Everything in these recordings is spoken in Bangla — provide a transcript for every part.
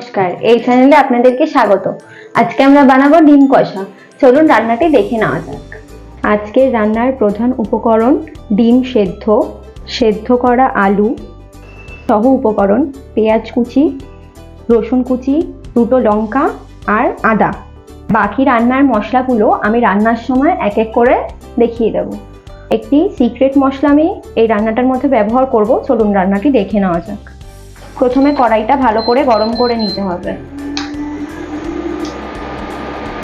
নমস্কার, এই চ্যানেলে আপনাদেরকে স্বাগত। আজকে আমরা বানাবো ডিম কষা। চলুন রান্নাটি দেখে নেওয়া যাক। আজকের রান্নার প্রধান উপকরণ ডিম সেদ্ধ করা আলু সহ উপকরণ, পেঁয়াজ কুচি, রসুন কুচি, দুটো লঙ্কা আর আদা। বাকি রান্নার মশলাগুলো আমি রান্নার সময় এক এক করে দেখিয়ে দেব। একটি সিক্রেট মশলা আমি এই রান্নাটার মধ্যে ব্যবহার করব। চলুন রান্নাটি দেখে নেওয়া যাক। প্রথমে কড়াইটা ভালো করে গরম করে নিতে হবে।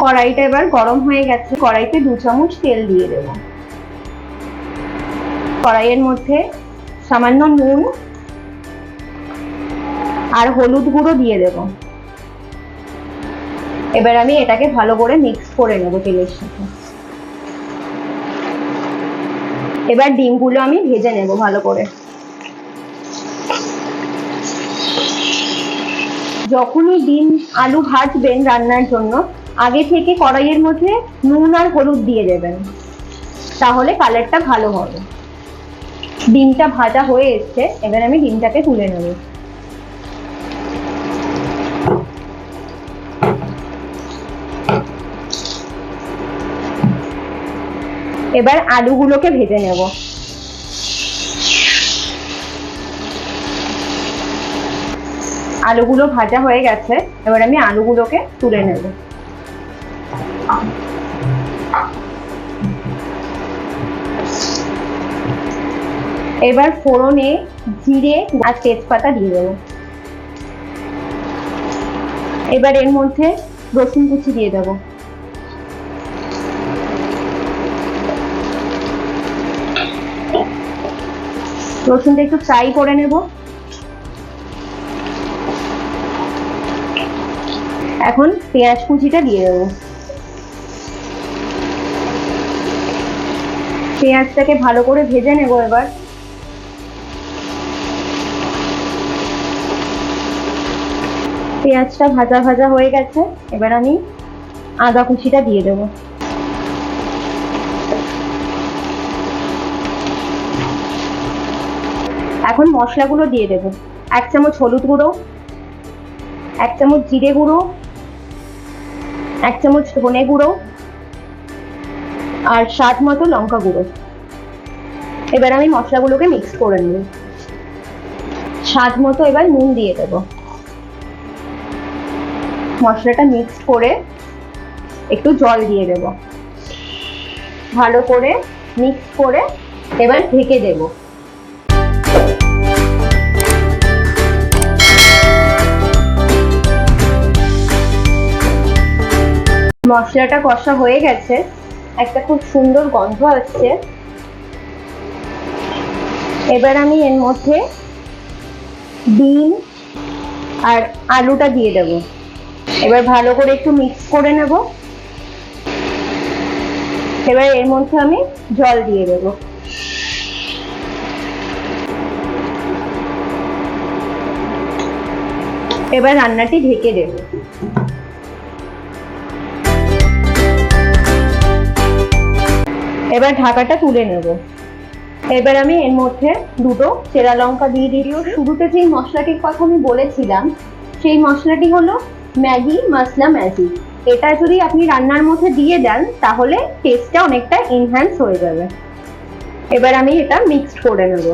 কড়াইটা এবার গরম হয়ে গেছে। কড়াইতে 2 চামচ তেল দিয়ে দেব। কড়াইয়ের মধ্যে সামান্য নুন আর হলুদ গুঁড়ো দিয়ে দেব। এবার আমি এটাকে ভালো করে মিক্স করে নেব তেলের সাথে। এবার ডিমগুলো আমি ভেজে নেব ভালো করে। যখনই ডিম আলু ভাজবেন রান্নার জন্য, আগে থেকে কড়াইয়ের মধ্যে নুন আর হলুদ দিয়ে দেবেন, তাহলে কালারটা ভালো হবে। ডিমটা ভাজা হয়ে এসছে, এবার আমি ডিমটাকে তুলে নেব। এবার আলুগুলোকে ভেজে নেব। আলুগুলো ভাজা হয়ে গেছে, এবার আমি আলুগুলোকে তুলে নেব। এবার ফোড়নে জিরে আর তেজপাতা দিয়ে দেব। এবার এর মধ্যে রসুন কুচি দিয়ে দেব। রসুনটা একটু ফ্রাই করে নেব। এখন পেঁয়াজ কুচিটা দিয়ে দেবো। পেঁয়াজটাকে ভালো করে ভেজে নেব। এবার পেঁয়াজটা ভাজা ভাজা হয়ে গেছে, এবার আমি আদা কুচিটা দিয়ে দেবো। এখন মশলাগুলো দিয়ে দেব। 1 চামচ হলুদ গুঁড়ো, 1 চামচ জিরে গুঁড়ো, 1 চামচ ধনে গুঁড়ো আর স্বাদ মতো লঙ্কা গুঁড়ো। এবার আমি মশলাগুলোকে মিক্স করে নেব। স্বাদ মতো এবার নুন দিয়ে দেব। মশলাটা মিক্স করে একটু জল দিয়ে দেব। ভালো করে মিক্স করে এবার ঢেকে দেব। মশলাটা কষা হয়ে গেছে, একটা খুব সুন্দর গন্ধ আসছে। এবার আমি এর মধ্যে ডিম আর আলুটা দিয়ে দেব। এবার ভালো করে একটু মিক্স করে নেব। এবার এর মধ্যে আমি জল দিয়ে দেব। এবার রান্নাটি ঢেকে দেব। এবার ঢাকাটা তুলে নেব। এবার আমি এর মধ্যে দুটো চেরা লঙ্কা দিয়ে দিও। শুরুতে যেই মশলাটির কথা আমি বলেছিলাম, সেই মশলাটি হলো ম্যাগি মশলা ম্যাজিক। এটা যদি আপনি রান্নার মধ্যে দিয়ে দেন, তাহলে টেস্টটা অনেকটা এনহ্যান্স হয়ে যাবে। এবার আমি এটা মিক্সড করে নেব।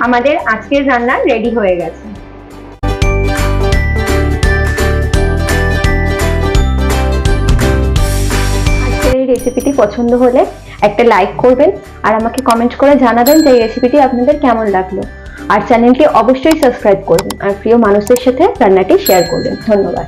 আমাদের আজকের রান্না রেডি হয়ে গেছে। এই রেসিপিটি পছন্দ হলে একটা লাইক করবেন আর আমাকে কমেন্ট করে জানাবেন যে এই রেসিপিটি আপনাদের কেমন লাগলো। আর চ্যানেলটি অবশ্যই সাবস্ক্রাইব করবেন আর প্রিয় মানুষদের সাথে রান্নাটি শেয়ার করবেন। ধন্যবাদ।